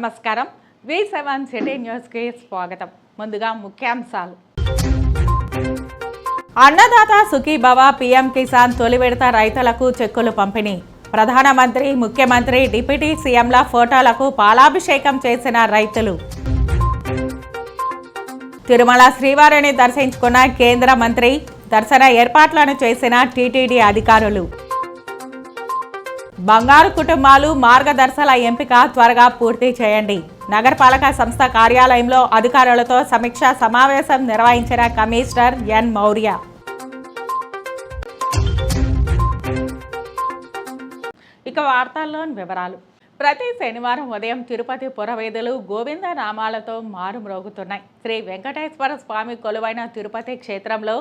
నమస్కారం. V7 city న్యూస్కి స్వాగతం. ముందుగా ముఖ్యాంశాలు. అన్నదాత సుఖీభవ, పీఎం కిసాన్ తొలి విడత రైతులకు చెక్కులు పంపిణీ. ప్రధానమంత్రి, ముఖ్యమంత్రి, డిప్యూటీ సీఎంల ఫోటోలకు పాలాభిషేకం చేసిన రైతులు. తిరుమల శ్రీవారిని దర్శించుకున్న కేంద్ర మంత్రి, దర్శన ఏర్పాట్లను చేసిన టీటీడీ అధికారులు. బంగారు కుటుంబాలు మార్గదర్శకాల ఎంపిక త్వరగా పూర్తి చేయండి. నగరపాలక సంస్థ కార్యాలయంలో అధికారులతో సమీక్షా సమావేశం నిర్వహించిన కమిషనర్ ఎన్ మౌర్య. ఇక వార్తల్లోని వివరాలు. ప్రతి శనివారం ఉదయం తిరుపతి పురవీధులు గోవింద నామాలతో మారుమ్రోగుతున్నాయి. శ్రీ వెంకటేశ్వర స్వామి కొలువైన తిరుపతి క్షేత్రంలో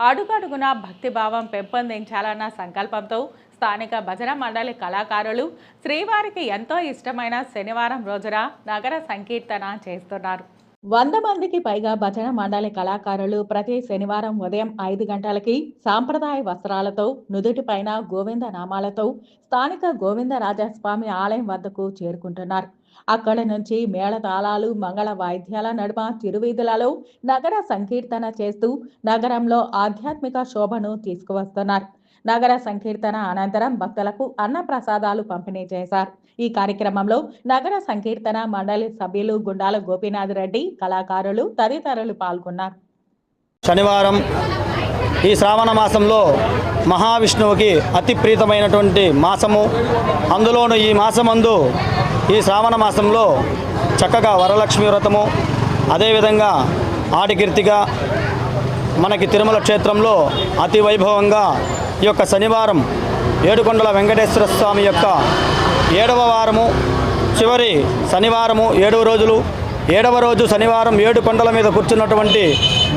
అడుగడుగునా భక్తిభావం పెంపొందించాలన్న సంకల్పంతో స్థానిక భజన మండలి కళాకారులు శ్రీవారికి ఎంతో ఇష్టమైన శనివారం రోజున నగర సంకీర్తన చేస్తున్నారు. 100 మందికి పైగా భజన మండలి కళాకారులు ప్రతి శనివారం ఉదయం 5 గంటలకి సాంప్రదాయ వస్త్రాలతో నుదుటిపైన గోవింద నామాలతో స్థానిక గోవిందరాజస్వామి ఆలయం వద్దకు చేరుకుంటున్నారు. అక్కడి నుంచి మేళతాళాలు, మంగళ వాయిద్యాల నడుమ తిరువీధులలో నగర సంకీర్తన చేస్తూ నగరంలో ఆధ్యాత్మిక శోభను తీసుకువస్తున్నారు. నగర సంకీర్తన అనంతరం భక్తులకు అన్న ప్రసాదాలు పంపిణీ చేశారు. ఈ కార్యక్రమంలో నగర సంకీర్తన మండలి సభ్యులు గుండాల గోపీనాథ్ రెడ్డి, కళాకారులు తదితరులు పాల్గొన్నారు. శనివారం ఈ శ్రావణ మాసంలో మహావిష్ణువుకి అతి ప్రీతమైనటువంటి మాసము. అందులోనూ ఈ మాసమందు ఈ శ్రావణ మాసంలో చక్కగా వరలక్ష్మి వ్రతము, అదేవిధంగా ఆడికీర్తిగా మనకి తిరుమల క్షేత్రంలో అతి వైభవంగా ఈ యొక్క శనివారం ఏడుకొండల వెంకటేశ్వర స్వామి యొక్క 7వ వారము, చివరి శనివారము 7 రోజులు. 7వ రోజు శనివారం 7 కొండల మీద కూర్చున్నటువంటి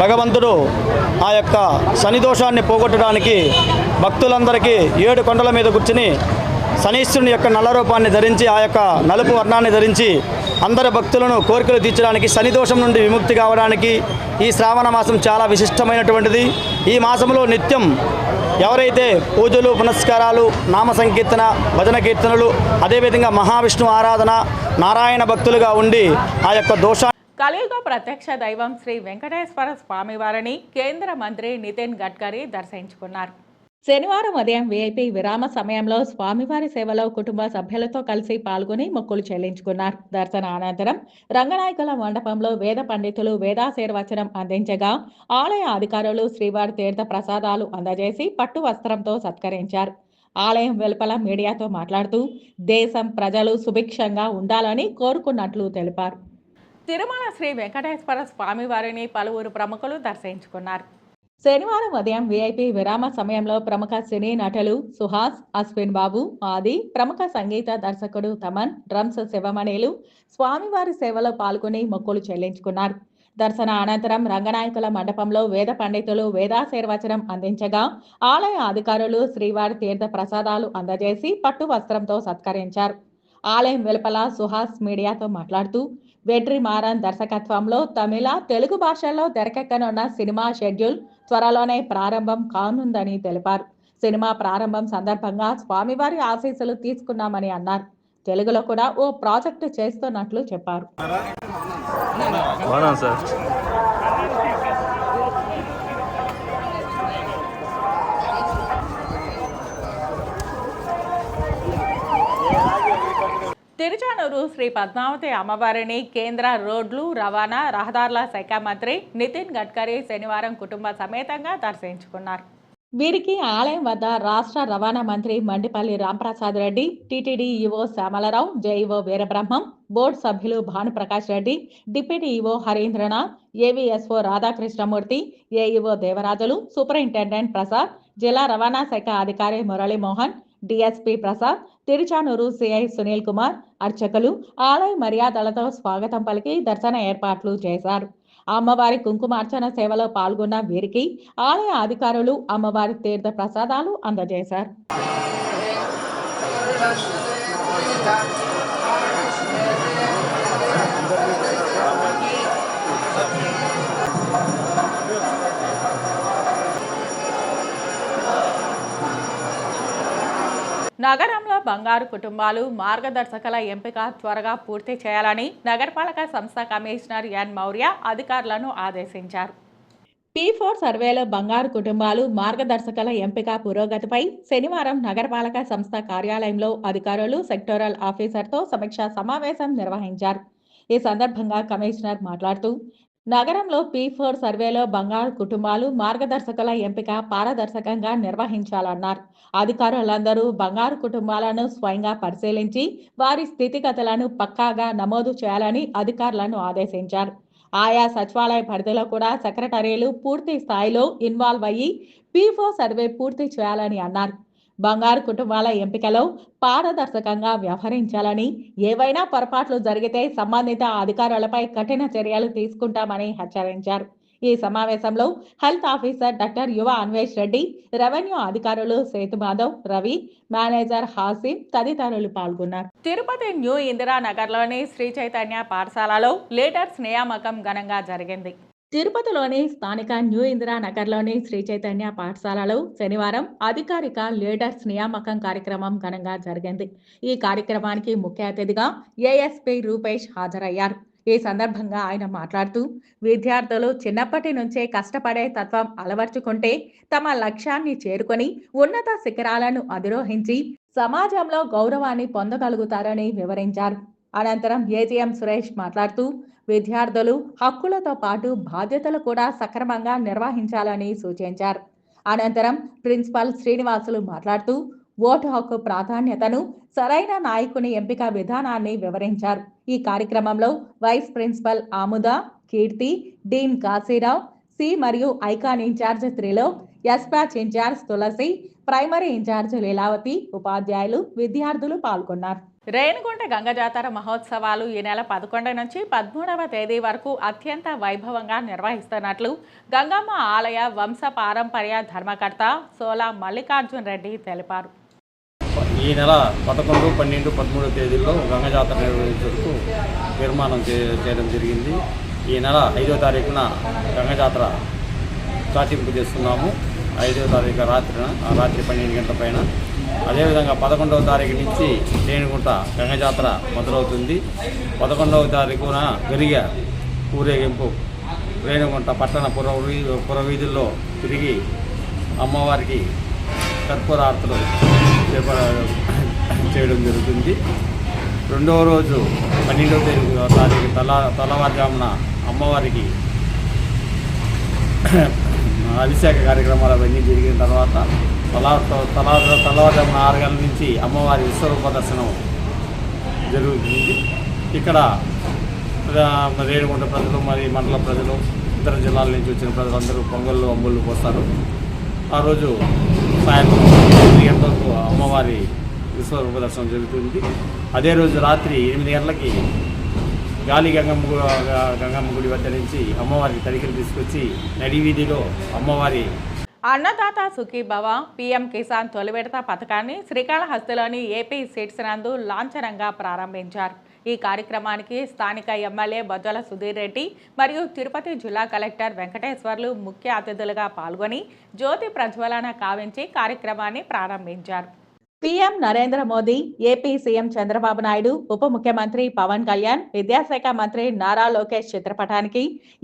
భగవంతుడు ఆ యొక్క శని దోషాన్ని పోగొట్టడానికి భక్తులందరికీ 7 కొండల మీద కూర్చుని శనీశ్వరుని యొక్క నల్ల రూపాన్ని ధరించి, ఆ యొక్క నలుపు వర్ణాన్ని ధరించి అందరి భక్తులను కోరికలు తీర్చడానికి, శని దోషం నుండి విముక్తి కావడానికి ఈ శ్రావణ మాసం చాలా విశిష్టమైనటువంటిది. ఈ మాసంలో నిత్యం ఎవరైతే పూజలు, పునస్కారాలు, నామ సంకీర్తన, భజన కీర్తనలు, అదేవిధంగా మహావిష్ణు ఆరాధన, నారాయణ భక్తులుగా ఉండి ఆ యొక్క దోష కలియుగ ప్రత్యక్ష దైవం శ్రీ వెంకటేశ్వర స్వామివారిని కేంద్ర మంత్రి నితిన్ గడ్కరీ దర్శించుకున్నారు. శనివారం ఉదయం వీఐపీ విరామ సమయంలో స్వామివారి సేవలో కుటుంబ సభ్యులతో కలిసి పాల్గొని మొక్కులు చెల్లించుకున్నారు. దర్శన అనంతరం రంగనాయకుల మండపంలో వేద పండితులు వేదాశీర్వచనం అందించగా ఆలయ అధికారులు శ్రీవారి తీర్థ ప్రసాదాలు అందజేసి పట్టు వస్త్రంతో సత్కరించారు. ఆలయం వెలుపల మీడియాతో మాట్లాడుతూ దేశం ప్రజలు సుభిక్షంగా ఉండాలని కోరుకున్నట్లు తెలిపారు. తిరుమల శ్రీ వెంకటేశ్వర స్వామివారిని పలువురు ప్రముఖులు దర్శించుకున్నారు. శనివారం ఉదయం వీఐపీ విరామ సమయంలో ప్రముఖ సినీ నటులు సుహాస్, అశ్విన్ బాబు, ఆది, ప్రముఖ సంగీత దర్శకుడు తమన్, డ్రమ్స్ శివమణిలు స్వామివారి సేవలో పాల్గొని మొక్కులు చెల్లించుకున్నారు. దర్శన అనంతరం రంగనాయకుల మండపంలో వేద పండితులు వేదాశీర్వచనం అందించగా ఆలయ అధికారులు శ్రీవారి తీర్థ ప్రసాదాలు అందజేసి పట్టు వస్త్రంతో సత్కరించారు. ఆలయం వెలుపల సుహాస్ మీడియాతో మాట్లాడుతూ వెట్రి మారన్ దర్శకత్వంలో తమిళ, తెలుగు భాషల్లో తెరకెక్కనున్న సినిమా షెడ్యూల్ త్వరలోనే ప్రారంభం కానుందని తెలిపారు. సినిమా ప్రారంభం సందర్భంగా స్వామివారి ఆశీస్సులు తీసుకున్నామని అన్నారు. తెలుగులో కూడా ఓ ప్రాజెక్టు చేస్తున్నట్లు చెప్పారు. తిరుచానూరు శ్రీ పద్మావతి అమ్మవారిని కేంద్ర రోడ్లు, రవాణా, రహదారుల శాఖ మంత్రి నితిన్ గడ్కరీ శనివారం కుటుంబ సమేతంగా దర్శించుకున్నారు. వీరికి ఆలయం వద్ద రాష్ట్ర రవాణా మంత్రి Mandipalli Ramprasad Reddy, TTD EO Shyamala Rao, JEO Veerabrahmam, board సభ్యులు Bhanuprakash Reddy, deputy EO Harindranath, AVSO Radhakrishnamurthy, AEO Devarajulu, superintendent Prasad, జిల్లా రవాణా శాఖ అధికారి మురళీమోహన్, డిఎస్పీ ప్రసాద్, తిరుచానూరు సిఐ సునీల్ కుమార్, అర్చకులు ఆలయ మర్యాదలతో స్వాగతం పలికి దర్శన ఏర్పాట్లు చేశారు. అమ్మవారి కుంకుమార్చన సేవలో పాల్గొన్న వీరికి ఆలయ అధికారులు అమ్మవారి తీర్థ ప్రసాదాలు అందజేశారు. నగరంలో బంగారు కుటుంబాలు మార్గదర్శకాల ఎంపిక త్వరగా పూర్తి చేయాలని నగరపాలక సంస్థ కమిషనర్ ఎన్ మౌర్య అధికారులను ఆదేశించారు. P4 సర్వేలో బంగారు కుటుంబాలు మార్గదర్శకాల ఎంపిక పురోగతిపై శనివారం నగరపాలక సంస్థ కార్యాలయంలో అధికారులు సెక్టోరల్ ఆఫీసర్తో సమీక్షా సమావేశం నిర్వహించారు. ఈ సందర్భంగా కమిషనర్ మాట్లాడుతూ నగరంలో P4 సర్వేలో బంగారు కుటుంబాలు మార్గదర్శకాల ఎంపిక పారదర్శకంగా నిర్వహించాలన్నారు. అధికారులందరూ బంగారు కుటుంబాలను స్వయంగా పరిశీలించి వారి స్థితిగతులను పక్కాగా నమోదు చేయాలని అధికారులను ఆదేశించారు. ఆయా సచివాలయ పరిధిలో కూడా సెక్రటరీలు పూర్తి స్థాయిలో ఇన్వాల్వ్ అయ్యి P4 సర్వే పూర్తి చేయాలని అన్నారు. బంగారు కుటుంబాల ఎంపికలో పారదర్శకంగా వ్యవహరించాలని, ఏవైనా పొరపాట్లు జరిగితే సంబంధిత అధికారులపై కఠిన చర్యలు తీసుకుంటామని హెచ్చరించారు. ఈ సమావేశంలో హెల్త్ ఆఫీసర్ డాక్టర్ యువ అన్వేష్ రెడ్డి, రెవెన్యూ అధికారులు సేతుమాధవ్, రవి, మేనేజర్ హాసిం తదితరులు పాల్గొన్నారు. తిరుపతి న్యూ ఇందిరానగర్లోని శ్రీ చైతన్య పాఠశాలలో లీడర్స్ నియామకం ఘనంగా జరిగింది. తిరుపతిలోని స్థానిక న్యూ ఇందిరానగర్లోని శ్రీ చైతన్య పాఠశాలలో శనివారం అధికారిక లీడర్స్ నియామకం కార్యక్రమం ఘనంగా జరిగింది. ఈ కార్యక్రమానికి ముఖ్య అతిథిగా ఏఎస్పీ రూపేష్ హాజరయ్యారు. ఈ సందర్భంగా ఆయన మాట్లాడుతూ విద్యార్థులు చిన్నప్పటి నుంచే కష్టపడే తత్వం అలవర్చుకుంటే తమ లక్ష్యాన్ని చేరుకొని ఉన్నత శిఖరాలను అధిరోహించి సమాజంలో గౌరవాన్ని పొందగలుగుతారని వివరించారు. అనంతరం ఏజీఎం సురేష్ మాట్లాడుతూ విద్యార్థులు హక్కులతో పాటు బాధ్యతలు కూడా సక్రమంగా నిర్వహించాలని సూచించారు. అనంతరం ప్రిన్సిపల్ శ్రీనివాసులు మాట్లాడుతూ ఓటు హక్కు ప్రాధాన్యతను, సరైన నాయకుని ఎంపిక విధానాన్ని వివరించారు. ఈ కార్యక్రమంలో vice principal Amuda, Keerthi, dean Kasi Rao, C మరియు icon incharge Trilok, S batch incharge Tulasi, primary incharge Leelavathi, ఉపాధ్యాయులు, విద్యార్థులు పాల్గొన్నారు. రేణిగుంట గంగ జాతర మహోత్సవాలు ఈ నెల 11 నుంచి 13వ తేదీ వరకు అత్యంత వైభవంగా నిర్వహిస్తున్నట్లు గంగమ్మ ఆలయ వంశ పారంపర్య ధర్మకర్త సోలా మల్లికార్జున్ రెడ్డి తెలిపారు. ఈ నెల 11, 12, 13 తేదీల్లో గంగ జాతర నిర్వహించేందుకు తీర్మానం చేయడం జరిగింది. ఈ నెల 5వ తారీఖున గంగ జాతర చాటింపు చేస్తున్నాము. 5వ తారీఖు రాత్రి 12 గంటల పైన. అదేవిధంగా 11వ తారీఖు నుంచి రేణిగుంట గంగ జాతర మొదలవుతుంది. 11వ తారీఖున గరిగ ఊరేగింపు రేణిగుంట పట్టణ పురవీధుల్లో తిరిగి అమ్మవారికి కర్పూరార్తులు చేయడం జరుగుతుంది. రెండవ రోజు 12వ తారీఖు తెల్లవారుజామున అమ్మవారికి అభిషేక కార్యక్రమాలు అవన్నీ జరిగిన తర్వాత తెల్లవారుజామున 6 గంటల నుంచి అమ్మవారి విశ్వరూప దర్శనం జరుగుతుంది. ఇక్కడ రేణిగుంట ప్రజలు మరియు మండల ప్రజలు, ఇతర జిల్లాల నుంచి వచ్చిన ప్రజలందరూ పొంగళ్ళు, అంబుళ్ళు పోస్తారు. ఆ రోజు సాయంత్రం 8 గంటలకు అమ్మవారి విశ్వరూప దర్శనం జరుగుతుంది. అదే రోజు రాత్రి 8 గంటలకి గాలి గంగమ్మ గుడి వద్ద నుంచి అమ్మవారికి తడికలు తీసుకొచ్చి నడి వీధిలో అమ్మవారి అన్నదాత సుఖీభవ పీఎం కిసాన్ తొలి విడత పథకాన్ని శ్రీకాళహస్తిలోని ఏపీ సీడ్స్ నందు లాంఛనంగా ప్రారంభించారు. ఈ కార్యక్రమానికి స్థానిక ఎమ్మెల్యే బొజ్జల సుధీర్ రెడ్డి మరియు తిరుపతి జిల్లా కలెక్టర్ వెంకటేశ్వర్లు ముఖ్య అతిథులుగా పాల్గొని జ్యోతి ప్రజ్వలన కావించి కార్యక్రమాన్ని ప్రారంభించారు. PM Narendra Modi, AP CM Chandrababu Naidu, ఉప ముఖ్యమంత్రి పవన్ కళ్యాణ్, విద్యాశాఖ మంత్రి నారా లోకేష్ చిత్రపటానికి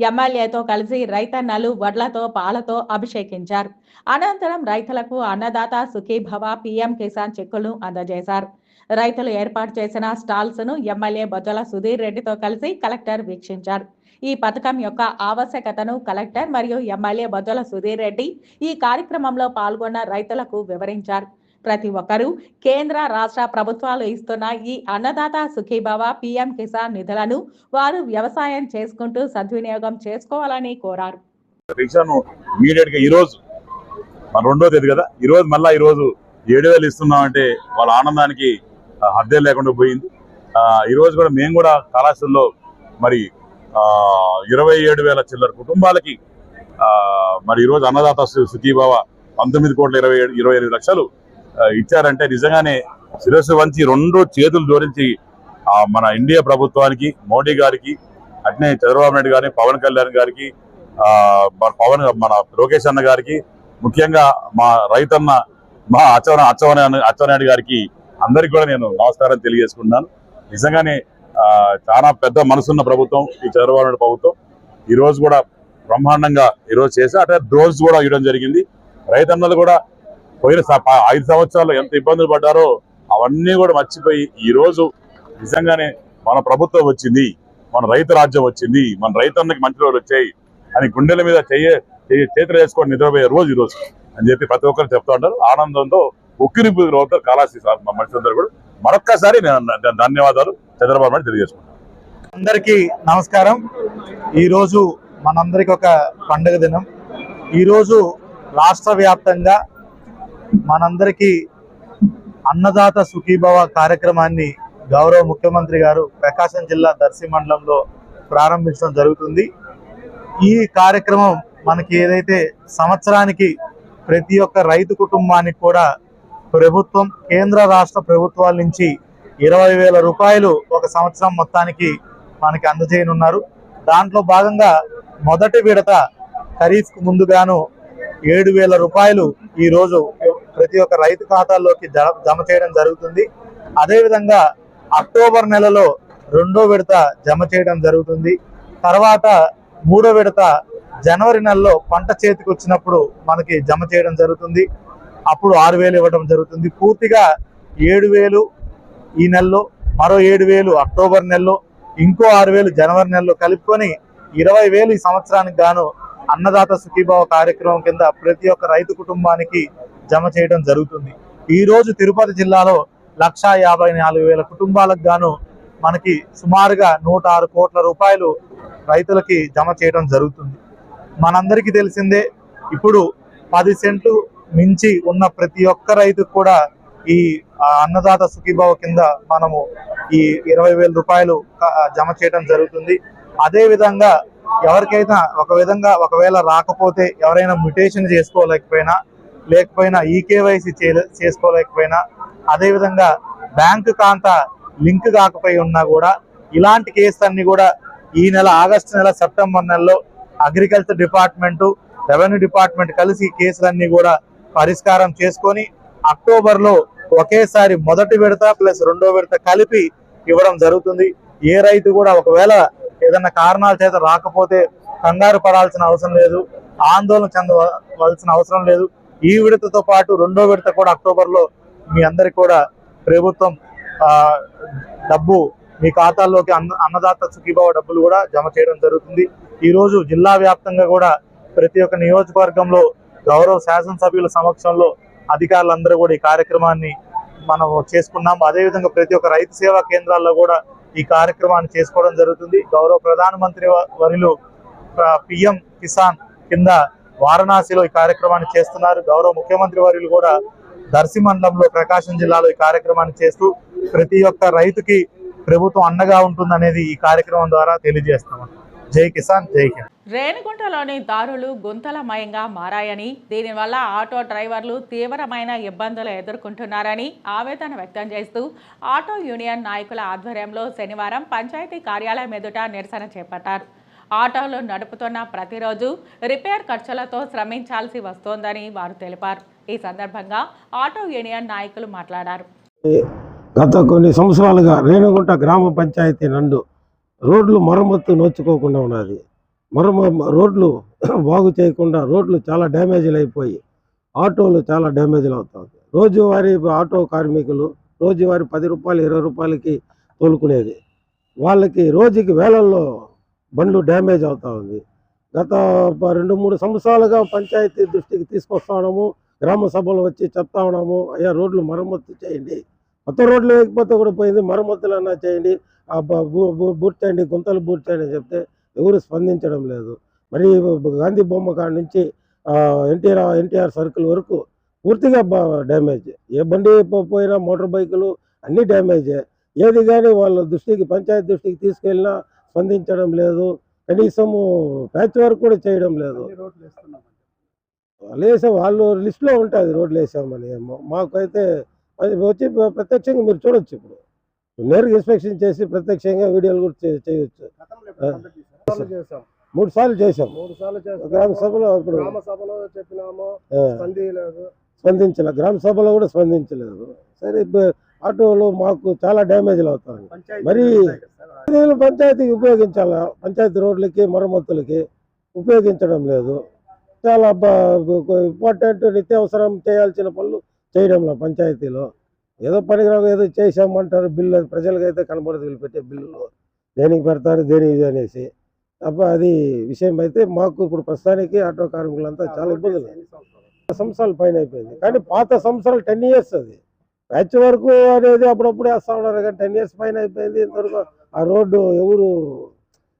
ఎమ్మెల్యేతో కలిసి రైతన్నలు వడ్లతో పాలతో అభిషేకించారు. అనంతరం రైతులకు అన్నదాత సుఖీభవ పీఎం కిసాన్ చెక్కులను అందజేశారు. రైతులు ఏర్పాటు చేసిన స్టాల్స్ ను ఎమ్మెల్యే బొజ్జల సుధీర్ రెడ్డితో కలిసి కలెక్టర్ వీక్షించారు. ఈ పథకం యొక్క ఆవశ్యకతను కలెక్టర్ మరియు ఎమ్మెల్యే బొజ్జల సుధీర్ రెడ్డి ఈ కార్యక్రమంలో పాల్గొన్న రైతులకు వివరించారు. ప్రతి ఒక్కరూ కేంద్ర రాష్ట్ర ప్రభుత్వాలు ఇస్తున్న ఈ అన్నదాత సుఖీభవ పీఎం కిసాన్ నిధులను వారు వ్యవసాయం చేసుకుంటూ సద్వినియోగం చేసుకోవాలని కోరారు. ఈ రోజు 2వ తేదీ కదా, ఈ రోజు 7,000 ఇస్తున్నామంటే వాళ్ళ ఆనందానికి హద్దే లేకుండా పోయింది. ఈ రోజు కూడా మేము కూడా కళాశాలలో మరి 27,000 చిల్లర కుటుంబాలకి మరి ఈరోజు అన్నదాత సుఖీభవ 19,25,లక్షలు ఇచ్చారంటే నిజంగానే శిరస్సు వంచి 2 చేతులు జోడించి మన ఇండియా ప్రభుత్వానికి, మోడీ గారికి, అట్నే చంద్రబాబు నాయుడు గారిని, పవన్ కళ్యాణ్ గారికి, మన లోకేష్ అన్న గారికి, ముఖ్యంగా మా రైతన్న మా అచ్చెన్నాయుడు గారికి అందరికీ కూడా నేను నమస్కారం తెలియజేసుకుంటున్నాను. నిజంగానే చాలా పెద్ద మనసున్న ప్రభుత్వం ఈ చంద్రబాబు నాయుడు ప్రభుత్వం. ఈ రోజు కూడా బ్రహ్మాండంగా ఈరోజు చేసి అట్లా డ్రోన్స్ కూడా ఇవ్వడం జరిగింది. రైతన్నలు కూడా పోయిన 5 సంవత్సరాలు ఎంత ఇబ్బందులు పడ్డారో అవన్నీ కూడా మర్చిపోయి ఈ రోజు నిజంగానే మన ప్రభుత్వం వచ్చింది, మన రైతు రాజ్యం వచ్చింది, మన రైతన్నకి మంచి రోజులు వచ్చాయి అని గుండెల మీద చేతులు వేసుకొని నిద్రపోయే రోజు ఈ రోజు అని చెప్పి ప్రతి ఒక్కరు చెప్తూ ఉంటారు. ఆనందంతో ఉక్కిరిపు అవుతారు కాళాశ్రీ మనుషులందరూ కూడా. మరొక్కసారి ధన్యవాదాలు చంద్రబాబు నాయుడు తెలియజేసుకుంటాను. అందరికీ నమస్కారం. ఈరోజు మనందరికి ఒక పండుగ దినం. ఈరోజు రాష్ట్ర వ్యాప్తంగా మనందరికీ అన్నదాత సుఖీభవ కార్యక్రమాన్ని గౌరవ ముఖ్యమంత్రి గారు ప్రకాశం జిల్లా దర్శి మండలంలో ప్రారంభించడం జరుగుతుంది. ఈ కార్యక్రమం మనకి ఏదైతే సంవత్సరానికి ప్రతి ఒక్క రైతు కుటుంబానికి కూడా ప్రభుత్వం కేంద్ర రాష్ట్ర ప్రభుత్వాల నుంచి 20,000 రూపాయలు ఒక సంవత్సరం మొత్తానికి మనకి అందజేయనున్నారు. దాంట్లో భాగంగా మొదటి విడత ఖరీఫ్కు ముందుగాను 7,000 రూపాయలు ఈరోజు ప్రతి ఒక్క రైతు ఖాతాల్లోకి జమ చేయడం జరుగుతుంది. అదేవిధంగా అక్టోబర్ నెలలో 2వ విడత జమ చేయడం జరుగుతుంది. తర్వాత 3వ విడత జనవరి నెలలో పంట చేతికి వచ్చినప్పుడు మనకి జమ చేయడం జరుగుతుంది. అప్పుడు 6,000 ఇవ్వడం జరుగుతుంది. పూర్తిగా 7,000 ఈ నెలలో, మరో 7,000 అక్టోబర్ నెలలో, ఇంకో 6,000 జనవరి నెలలో కలుపుకొని 20,000 ఈ సంవత్సరానికి గాను అన్నదాత సుఖీభావ కార్యక్రమం కింద ప్రతి ఒక్క రైతు కుటుంబానికి జమ చేయడం జరుగుతుంది. ఈ రోజు తిరుపతి జిల్లాలో 1,54,000 కుటుంబాలకు గాను మనకి సుమారుగా 106 కోట్ల రూపాయలు రైతులకి జమ చేయడం జరుగుతుంది. మనందరికీ తెలిసిందే, ఇప్పుడు 10 సెంట్లు మించి ఉన్న ప్రతి ఒక్క రైతుకు కూడా ఈ అన్నదాత సుఖీభావ కింద మనము ఈ 20,000 రూపాయలు జమ చేయడం జరుగుతుంది. అదే విధంగా ఎవరికైనా ఒకవేళ రాకపోతే, ఎవరైనా మ్యూటేషన్ లేకపోయినా ఈకేవైసీ చేసుకోలేకపోయినా, అదేవిధంగా బ్యాంకు ఖాతా లింక్ కాకపోయి ఉన్నా కూడా ఇలాంటి కేసులు అన్ని కూడా ఈ నెల ఆగస్టు నెల, సెప్టెంబర్ నెలలో అగ్రికల్చర్ డిపార్ట్మెంటు, రెవెన్యూ డిపార్ట్మెంట్ కలిసి ఈ కేసులన్నీ కూడా పరిష్కారం చేసుకొని అక్టోబర్లో ఒకేసారి మొదటి విడత ప్లస్ 2వ విడత కలిపి ఇవ్వడం జరుగుతుంది. ఏ రైతు కూడా ఒకవేళ ఏదైనా కారణాల చేత రాకపోతే కంగారు పడాల్సిన అవసరం లేదు, ఆందోళన చెందవలసిన అవసరం లేదు. ఈ విడతతో పాటు 2వ విడత కూడా అక్టోబర్లో మీ అందరికి కూడా ప్రభుత్వం డబ్బు మీ ఖాతాల్లోకి అన్నదాత సుఖీభావ డబ్బులు కూడా జమ చేయడం జరుగుతుంది. ఈ రోజు జిల్లా వ్యాప్తంగా కూడా ప్రతి ఒక్క నియోజకవర్గంలో గౌరవ శాసనసభ్యుల సమక్షంలో అధికారులందరూ కూడా ఈ కార్యక్రమాన్ని మనం చేసుకున్నాం. అదేవిధంగా ప్రతి ఒక్క రైతు సేవా కేంద్రాల్లో కూడా ఈ కార్యక్రమాన్ని చేసుకోవడం జరుగుతుంది. గౌరవ ప్రధానమంత్రి వర్యులు పిఎం కిసాన్ కింద వారణాసిలో ఈ కార్యక్రమాన్ని చేస్తున్నారు. గౌరవ ముఖ్యమంత్రి వర్యులు కూడా దర్శి మండలంలో ప్రకాశం జిల్లాలో ఈ కార్యక్రమాన్ని చేస్తూ ప్రతి ఒక్క రైతుకి ప్రభుత్వం అండగా ఉంటుందనేది ఈ కార్యక్రమం ద్వారా తెలియజేస్తాం. జై కిసాన్, జై హింద్. రేణిగుంటలోని దారులు గుంతలమయంగా మారాయని, దీనివల్ల ఆటో డ్రైవర్లు తీవ్రమైన ఇబ్బందులు ఎదుర్కొంటున్నారని ఆవేదన వ్యక్తం చేస్తూ ఆటో యూనియన్ నాయకుల ఆధ్వర్యంలో శనివారం పంచాయతీ కార్యాలయం ఎదుట నిరసన చేపట్టారు. ఆటోలు నడుపుతున్న ప్రతిరోజు రిపేర్ ఖర్చులతో శ్రమించాల్సి వస్తోందని వారు తెలిపారు. ఈ సందర్భంగా ఆటో యూనియన్ నాయకులు మాట్లాడారు. గత కొన్ని సంవత్సరాలుగా రేణిగుంట గ్రామ పంచాయతీ నందు రోడ్లు మరమ్మత్తు నోచుకోకుండా ఉన్నది. రోడ్లు బాగు చేయకుండా రోడ్లు చాలా డ్యామేజ్లు అయిపోయి ఆటోలు చాలా డ్యామేజ్లు అవుతాయి. రోజువారీ ఆటో కార్మికులు రోజువారీ 10 రూపాయలు 20 రూపాయలకి తోలుకునేది, వాళ్ళకి రోజుకి వేలల్లో బండ్లు డ్యామేజ్ అవుతా ఉంది. గత 2-3 సంవత్సరాలుగా పంచాయతీ దృష్టికి తీసుకొస్తా గ్రామ సభలు వచ్చి చెప్తా ఉన్నాము, అయ్యా రోడ్లు మరమ్మత్తు చేయండి, కొత్త రోడ్లు వేయకపోతే కూడా పోయింది, మరమ్మతులు అన్నా చేయండి, బూర్చేయండి, గుంతలు బూర్చేయండి అని చెప్తే ఎవరు స్పందించడం లేదు. మరి గాంధీ బొమ్మ కాడ నుంచి ఎన్టీఆర్ సర్కిల్ వరకు పూర్తిగా డ్యామేజ్. ఏ బండి పోయినా మోటార్ బైకులు అన్నీ డ్యామేజే. ఏది కానీ వాళ్ళ దృష్టికి పంచాయతీ దృష్టికి తీసుకెళ్ళినా స్పందించడం లేదు, కనీసము ప్యాచ్ వర్క్ కూడా చేయడం లేదు. వేసాం, వాళ్ళు లిస్టులో ఉంటుంది రోడ్లు వేసామని. మాకైతే అది వచ్చి ప్రత్యక్షంగా మీరు చూడొచ్చు, ఇప్పుడు నేరుగా ఇన్స్పెక్షన్ చేసి ప్రత్యక్షంగా వీడియోలు కూడా చేయొచ్చు. 3 సార్లు చేసాం గ్రామ సభలో. ఇప్పుడు చెప్పినాము, స్పందించలేదు, గ్రామ సభలో కూడా స్పందించలేదు. సరే ఆటోలు మాకు చాలా డ్యామేజ్లు అవుతాయి. మరి పంచాయతీకి ఉపయోగించాలా, పంచాయతీ రోడ్లకి మరమ్మతులకి ఉపయోగించడం లేదు. చాలా ఇంపార్టెంట్ నిత్యావసరం చేయాల్సిన పనులు చేయడంలో పంచాయతీలో ఏదో పనికిరావు ఏదో చేసామంటారు. బిల్లు ప్రజలకైతే కనబడదు, వీళ్ళు పెట్టే బిల్లులు దేనికి పెడతారు దేనికి అనేసి తప్ప అది విషయం అయితే మాకు ఇప్పుడు ప్రస్తుతానికి ఆటో కార్మికులంతా చాలా ఇబ్బందులు. సంవత్సరాల పైన అయిపోయింది, కానీ పాత సంవత్సరాలు 10 years అది ప్యాచ్ వరకు అనేది అప్పుడప్పుడు వేస్తూ ఉన్నారు, కానీ 10 years పైన అయిపోయింది. ఇంతవరకు ఆ రోడ్డు ఎవరు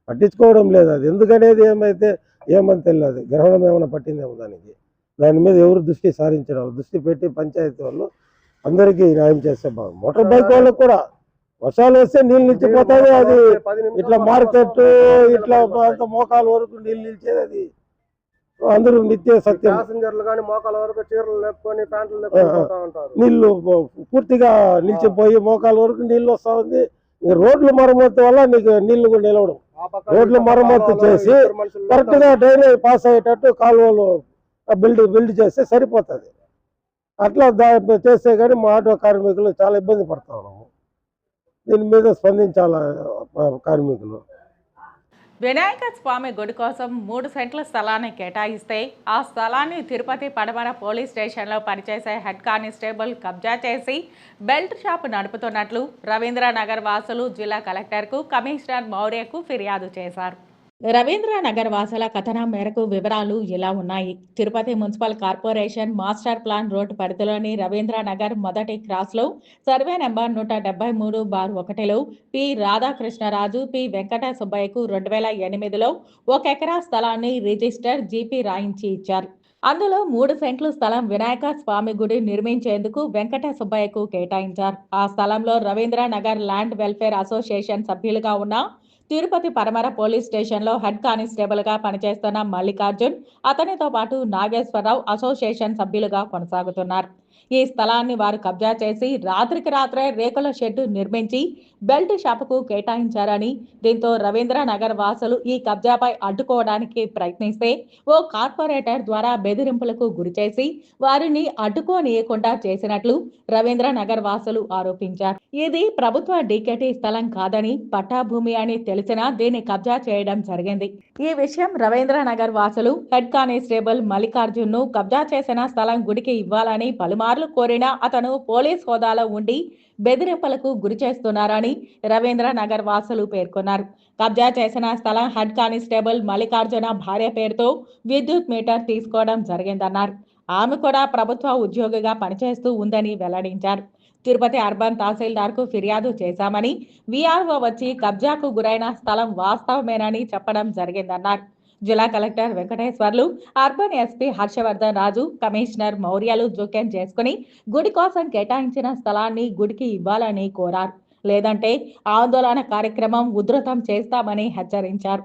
పట్టించుకోవడం లేదు. అది ఎందుకనేది ఏమని తెలియదు, గ్రహణం ఏమైనా పట్టిందేమో దాని మీద ఎవరు దృష్టి సారించడం, దృష్టి పెట్టి పంచాయతీ వాళ్ళు అందరికీ న్యాయం చేస్తే బాగుంది. మోటార్ బైక్ వాళ్ళకి కూడా వర్షాలు వస్తే నీళ్ళు నిలిచిపోతుంది, అది ఇట్లా మార్కెట్ ఇట్లా అంత మోకాల వరకు నీళ్ళు నిలిచేది, అది అందరూ నిత్య సత్యం. నీళ్లు పూర్తిగా నిలిచిపోయి మోకాల వరకు నీళ్లు వస్తా ఉంది. రోడ్లు మరమ్మతు వల్ల నీకు నీళ్లు కూడా నిలవడం, రోడ్లు మరమ్మతు చేసి కరెక్ట్ గా డ్రైనేజ్ పాస్ అయ్యేటట్టు కాలువలు బిల్డ్ చేస్తే సరిపోతుంది. అట్లా చేస్తే కానీ మా ఆటో కార్మికులు చాలా ఇబ్బంది పడతా ఉన్నాము. దీని మీద స్పందించాల కార్మికులు. వినాయక స్వామి గుడి కోసం 3 సెంట్ల స్థలాన్ని కేటాయిస్తే ఆ స్థలాన్ని తిరుపతి పడమర పోలీస్ స్టేషన్లో పనిచేసే హెడ్ కానిస్టేబుల్ కబ్జా చేసి బెల్ట్ షాప్ నడుపుతున్నట్లు రవీంద్రనగర్ వాసులు జిల్లా కలెక్టర్కు కమిషనర్ మౌర్యకు ఫిర్యాదు చేశారు. రవీంద్రనగర్ వాసుల కథనం మేరకు వివరాలు ఇలా ఉన్నాయి. Tirupati municipal corporation master plan road పరిధిలోని రవీంద్రనగర్ మొదటి క్రాస్లో సర్వే నెంబర్ 173/1లో పి రాధాకృష్ణరాజు, పి వెంకట సుబ్బయ్యకు 2008లో 1 ఎకరా స్థలాన్ని రిజిస్టర్ జీపీ రాయించి ఇచ్చారు. అందులో 3 సెంట్లు స్థలం వినాయక స్వామి గుడి నిర్మించేందుకు వెంకట సుబ్బయ్యకు కేటాయించారు. ఆ స్థలంలో రవీంద్రనగర్ ల్యాండ్ వెల్ఫేర్ అసోసియేషన్ సభ్యులుగా ఉన్న తిరుపతి పరమర పోలీస్ స్టేషన్లో హెడ్ కానిస్టేబుల్గా పనిచేస్తున్న మల్లికార్జున్, అతనితో పాటు నాగేశ్వరరావు అసోసియేషన్ సభ్యులుగా కొనసాగుతున్నారు. ఈ స్థలాన్ని వారు కబ్జా చేసి రాత్రికి రాత్రే రేకుల షెడ్డు నిర్మించి బెల్ట్ షాపుకు కేటాయించారని, దీంతో రవీంద్రనగర్ వాసులు ఈ కబ్జాపై అడ్డుకోవడానికి ప్రయత్నిస్తే ఓ కార్పొరేటర్ ద్వారా బెదిరింపులకు గురిచేసి వారిని అడ్డుకోనీయకుండా చేసినట్లు రవీంద్రనగర్ వాసులు ఆరోపించారు. ఇది ప్రభుత్వ డీకేటీ స్థలం కాదని, పట్టాభూమి అని తెలిసినా దీన్ని కబ్జా చేయడం జరిగింది. ఈ విషయం రవీంద్రనగర్ వాసులు హెడ్ కానిస్టేబుల్ మల్లికార్జున్ ను కబ్జా చేసిన స్థలం గుడికి ఇవ్వాలని పలుమార్లు కోరినా అతను పోలీస్ హోదాలో ఉండి బెదిరింపులకు గురి చేస్తున్నారని రవీంద్రనగర్ వాసులు పేర్కొన్నారు. కబ్జా చేసిన స్థలం హెడ్ కానిస్టేబుల్ మల్లికార్జున భార్య పేరుతో విద్యుత్ మీటర్ తీసుకోవడం జరిగిందన్నారు. ఆమె కూడా ప్రభుత్వ ఉద్యోగిగా పనిచేస్తూ ఉందని వెల్లడించారు. తిరుపతి అర్బన్ తహసీల్దార్కు ఫిర్యాదు చేశామని, వీఆర్ఓ వచ్చి కబ్జాకు గురైన స్థలం వాస్తవమేనని చెప్పడం జరిగిందన్నారు. జిల్లా collector Venkateswarlu, urban SP Harshavardhan Raju, commissioner మౌర్యలు జోక్యం చేసుకుని గుడి కోసం కేటాయించిన స్థలాన్ని గుడికి ఇవ్వాలని కోరారు. లేదంటే ఆందోళన కార్యక్రమం ఉధృతం చేస్తామని హెచ్చరించారు.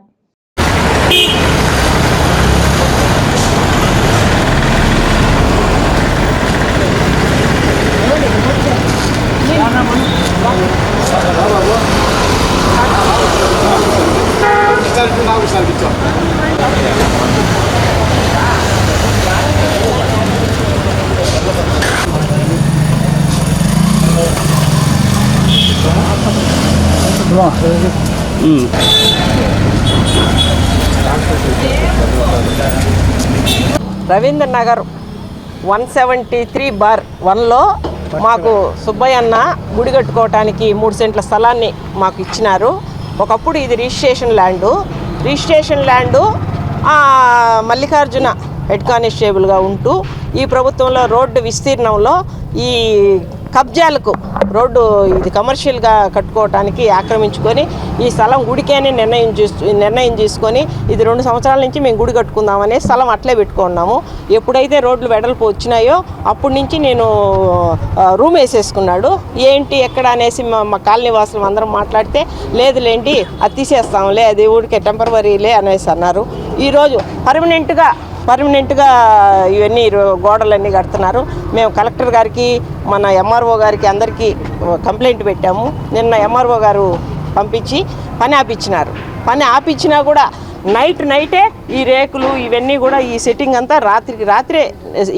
రవీంద్రనగర్ 173/1లో మాకు సుబ్బయ్య అన్న గుడి కట్టుకోవటానికి 3 సెంట్ల స్థలాన్ని మాకు ఇచ్చినారు. ఒకప్పుడు ఇది రిజిస్ట్రేషన్ ల్యాండు మల్లికార్జున హెడ్ కానిస్టేబుల్గా ఉంటూ ఈ ప్రభుత్వంలో రోడ్డు విస్తీర్ణంలో ఈ కబ్జాలకు రోడ్డు ఇది కమర్షియల్గా కట్టుకోవటానికి ఆక్రమించుకొని ఈ స్థలం గుడికేనే నిర్ణయం చేసుకొని ఇది 2 సంవత్సరాల నుంచి మేము గుడి కట్టుకుందామనే స్థలం అట్లే పెట్టుకున్నాము. ఎప్పుడైతే రోడ్లు వెడల్పు వచ్చినాయో అప్పటి నుంచి నేను రూమ్ వేసేసుకున్నాడు. ఏంటి ఎక్కడ అనేసి మా కాలనీ వాసులు అందరం మాట్లాడితే లేదులేండి అది తీసేస్తాంలే, అది ఊరికే టెంపరవరీలే అనేసి అన్నారు. ఈరోజు పర్మనెంట్గా ఇవన్నీ గోడలన్నీ కడుతున్నారు. మేము కలెక్టర్ గారికి, మన ఎంఆర్ఓ గారికి అందరికీ కంప్లైంట్ పెట్టాము. నిన్న ఎంఆర్ఓ గారు పంపించి పని ఆపించినారు. పని ఆపించినా కూడా నైటే ఈ రేకులు ఇవన్నీ కూడా ఈ సెట్టింగ్ అంతా రాత్రే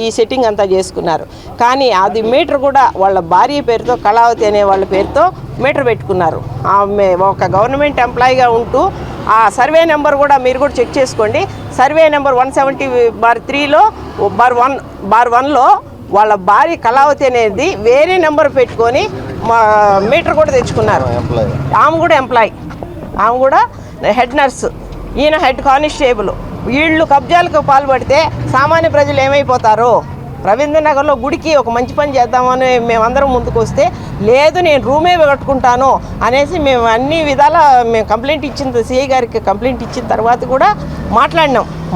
ఈ సెట్టింగ్ అంతా చేసుకున్నారు. కానీ అది మీటర్ కూడా వాళ్ళ భార్య పేరుతో కళావతి అనే వాళ్ళ పేరుతో మీటర్ పెట్టుకున్నారు. ఆమె ఒక గవర్నమెంట్ ఎంప్లాయీగా ఉంటూ ఆ సర్వే నెంబర్ కూడా మీరు కూడా చెక్ చేసుకోండి. సర్వే నెంబర్ 170/3లో /1లో వాళ్ళ భార్య కళావతి అనేది వేరే నెంబర్ పెట్టుకొని మీటర్ కూడా తెచ్చుకున్నారు. ఆమె కూడా ఎంప్లాయీ, ఆమె కూడా హెడ్ నర్సు, ఈయన హెడ్ కానిస్టేబుల్. వీళ్ళు కబ్జాలకు పాల్పడితే సామాన్య ప్రజలు ఏమైపోతారు? రవీంద్రనగర్లో గుడికి ఒక మంచి పని చేద్దామని మేమందరం ముందుకు వస్తే లేదు నేను రూమే కట్టుకుంటాను అనేసి మేము అన్ని విధాల మేము కంప్లైంట్ ఇచ్చిన సిఐ గారికి కంప్లైంట్ ఇచ్చిన తర్వాత కూడా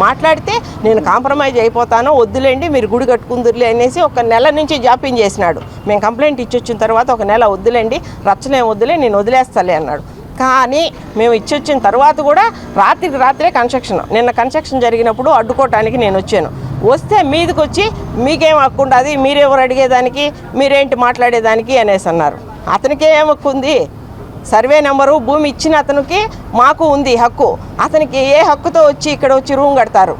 మాట్లాడితే నేను కాంప్రమైజ్ అయిపోతాను, వద్దులేండి మీరు గుడి కట్టుకుందురులే అనేసి ఒక నెల నుంచి జాప్యం చేసినాడు. మేము కంప్లైంట్ ఇచ్చొచ్చిన తర్వాత ఒక నెల వద్దులేండి రచ్చనేం వద్దులే నేను వదిలేస్తాలే అన్నాడు. కానీ మేము ఇచ్చొచ్చిన తర్వాత కూడా రాత్రే నిన్న కన్స్ట్రక్షన్ జరిగినప్పుడు అడ్డుకోవటానికి నేను వచ్చాను. వస్తే మీదకి వచ్చి మీకేం హక్కు ఉండదు, మీరెవరు అడిగేదానికి, మీరేంటి మాట్లాడేదానికి అనేసి అన్నారు. అతనికే ఏం హక్కు ఉంది? సర్వే నెంబరు భూమి ఇచ్చిన అతనికి మాకు ఉంది హక్కు. అతనికి ఏ హక్కుతో ఇక్కడ వచ్చి రూమ్ కడతారు?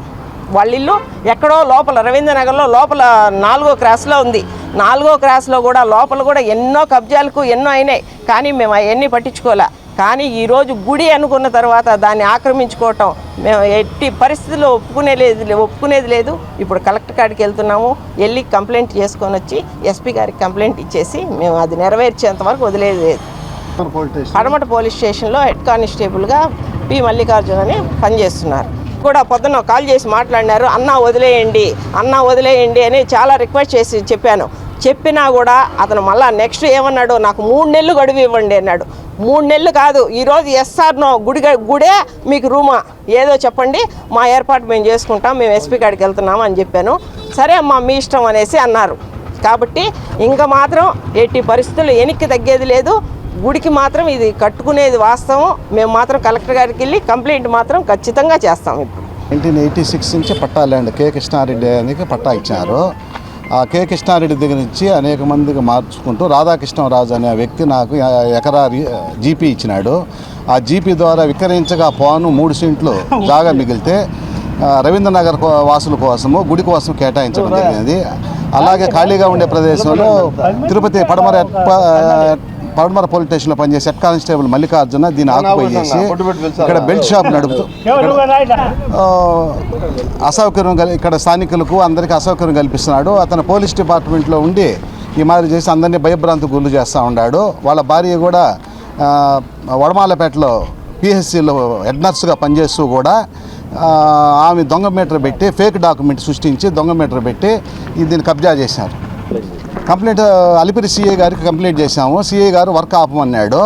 వాళ్ళ ఇల్లు ఎక్కడో లోపల రవీంద్రనగర్లో లోపల 4వ క్రాస్లో ఉంది. 4వ క్రాస్లో కూడా లోపల కూడా ఎన్నో కబ్జాలకు ఎన్నో అయినాయి. కానీ మేము అవన్నీ పట్టించుకోలే. కానీ ఈరోజు గుడి అనుకున్న తర్వాత దాన్ని ఆక్రమించుకోవటం మేము ఎట్టి పరిస్థితుల్లో ఒప్పుకునేది లేదు. ఇప్పుడు కలెక్టర్ కాడికి వెళ్తున్నాము, వెళ్ళి కంప్లైంట్ చేసుకొని వచ్చి ఎస్పీ గారికి కంప్లైంట్ ఇచ్చేసి మేము అది నెరవేర్చేంత వరకు వదిలేదు లేదు. పడమట పోలీస్ స్టేషన్లో హెడ్ కానిస్టేబుల్గా పి మల్లికార్జున్ అని పనిచేస్తున్నారు. కూడా పొద్దున్న కాల్ చేసి మాట్లాడినారు, అన్నా వదిలేయండి అని చాలా రిక్వెస్ట్ చేసి చెప్పినా కూడా అతను మళ్ళీ నెక్స్ట్ ఏమన్నాడు, నాకు 3 నెలలు గడువు ఇవ్వండి అన్నాడు. 3 నెలలు కాదు, ఈరోజు ఎస్ఆర్నో గుడే మీకు రూమా ఏదో చెప్పండి, మా ఏర్పాటు మేము చేసుకుంటాం, మేము ఎస్పీ కాడికి వెళ్తున్నాము అని చెప్పాను. సరే అమ్మా మీ ఇష్టం అనేసి అన్నారు. కాబట్టి ఇంకా మాత్రం ఎట్టి పరిస్థితుల్లో వెనక్కి తగ్గేది లేదు. గుడికి మాత్రం ఇది కట్టుకునేది వాస్తవం. మేము మాత్రం కలెక్టర్ గారికి వెళ్ళి కంప్లైంట్ మాత్రం ఖచ్చితంగా చేస్తాం. ఇప్పుడు 1986 నుంచి పట్టా ల్యాండ్ కె కృష్ణారెడ్డి అనేది పట్టా ఇచ్చారు. ఆ కె కృష్ణారెడ్డి దగ్గర నుంచి అనేక మందికి మార్చుకుంటూ రాధాకృష్ణరాజు అనే వ్యక్తి నాకు ఎకరా జీపీ ఇచ్చినాడు. ఆ జీపీ ద్వారా విక్రయించగా పోను 3 సెంట్లు జాగా మిగిలితే రవీంద్రనగర్ వాసుల కోసము గుడి కోసం కేటాయించడం జరిగింది. అలాగే ఖాళీగా ఉండే ప్రదేశంలో తిరుపతి పడమర పోలీస్ స్టేషన్లో పనిచేసే హెడ్ కానిస్టేబుల్ మల్లికార్జున దీన్ని ఆక్యుపై చేసి ఇక్కడ బెల్ట్ షాప్ నడుపుతూ అసౌకర్యం ఇక్కడ స్థానికులకు అందరికీ అసౌకర్యం కల్పిస్తున్నాడు. అతను పోలీస్ డిపార్ట్మెంట్లో ఉండి ఈ మాదిరి చేసి అందరినీ భయభ్రాంతికి గురి చేస్తూ ఉన్నాడు. వాళ్ళ భార్య కూడా వడమాలపేటలో పిహెచ్సిలో హెడ్ నర్సుగా పనిచేస్తూ కూడా ఆమె దొంగ మీటర్ పెట్టి ఫేక్ డాక్యుమెంట్ సృష్టించి దొంగ మీటర్ పెట్టి దీన్ని కబ్జా చేశారు. కంప్లైంట్ అలిపిరి సిఐ గారికి కంప్లైంట్ చేశాము. సిఐ గారు వర్క్ ఆపమన్నాడు.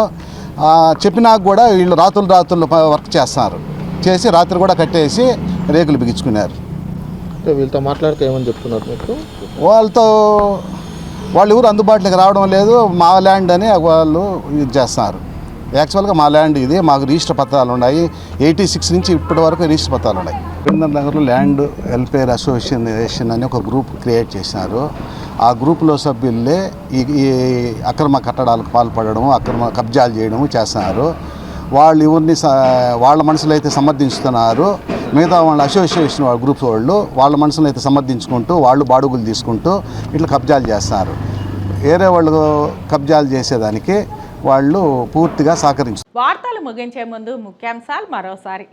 చెప్పినాక కూడా వీళ్ళు రాత్రులు వర్క్ చేస్తున్నారు. చేసి రాత్రి కూడా కట్టేసి రేకులు బిగించుకున్నారు. వీళ్ళతో మాట్లాడితే ఏమని చెప్తున్నారు మీకు? వాళ్ళు ఎవరు అందుబాటులోకి రావడం లేదు, మా ల్యాండ్ అని వాళ్ళు ఇది చేస్తున్నారు. యాక్చువల్గా మా ల్యాండ్ ఇది, మాకు రిజిస్టర్ పత్రాలు ఉన్నాయి. 86 నుంచి ఇప్పటి వరకు రిజిస్టర్ పత్రాలు ఉన్నాయి. రవీంద్రనగర్లో ల్యాండ్ వెల్ఫేర్ అసోసియేషన్ అని ఒక గ్రూప్ క్రియేట్ చేసినారు. ఆ గ్రూప్లో సభ్యులే ఈ అక్రమ కట్టడాలకు పాల్పడడం, అక్రమ కబ్జాలు చేయడం చేస్తున్నారు. వాళ్ళు ఎవరిని వాళ్ళ మనసులో అయితే సమర్థించుతున్నారు, మిగతా వాళ్ళ అసోసియేషన్ వాళ్ళ గ్రూప్స్ వాళ్ళ మనసులో అయితే సమర్థించుకుంటూ వాళ్ళు బాడుగులు తీసుకుంటూ ఇట్లా కబ్జాలు చేస్తున్నారు. వేరే వాళ్ళు కబ్జాలు చేసేదానికి వాళ్ళు పూర్తిగా సహకరించారు. వార్తలు ముగించే ముందు ముఖ్యాంశాలు మరోసారి.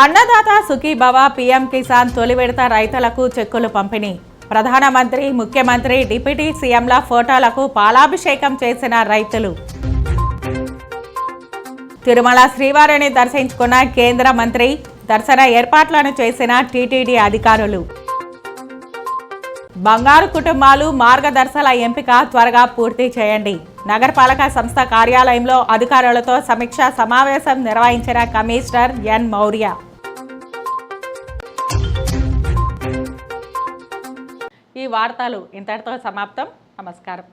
అన్నదాత సుఖీభవ పీఎం కిసాన్ తొలి విడత రైతులకు చెక్కులు పంపిణీ. ప్రధానమంత్రి, ముఖ్యమంత్రి, డిప్యూటీ సీఎంల ఫోటోలకు పాలాభిషేకం చేసిన రైతులు. తిరుమల శ్రీవారిని దర్శించుకున్న కేంద్ర మంత్రి, దర్శన ఏర్పాట్లను చేసిన టీటీడీ అధికారులు. బంగారు కుటుంబాలు మార్గదర్శకాల ఎంపిక త్వరగా పూర్తి చేయండి. నగరపాలక సంస్థ కార్యాలయంలో అధికారులతో సమీక్షా సమావేశం నిర్వహించిన కమిషనర్ ఎన్ మౌర్య. ఈ వార్తలు ఇంతటితో సమాప్తం. నమస్కారం.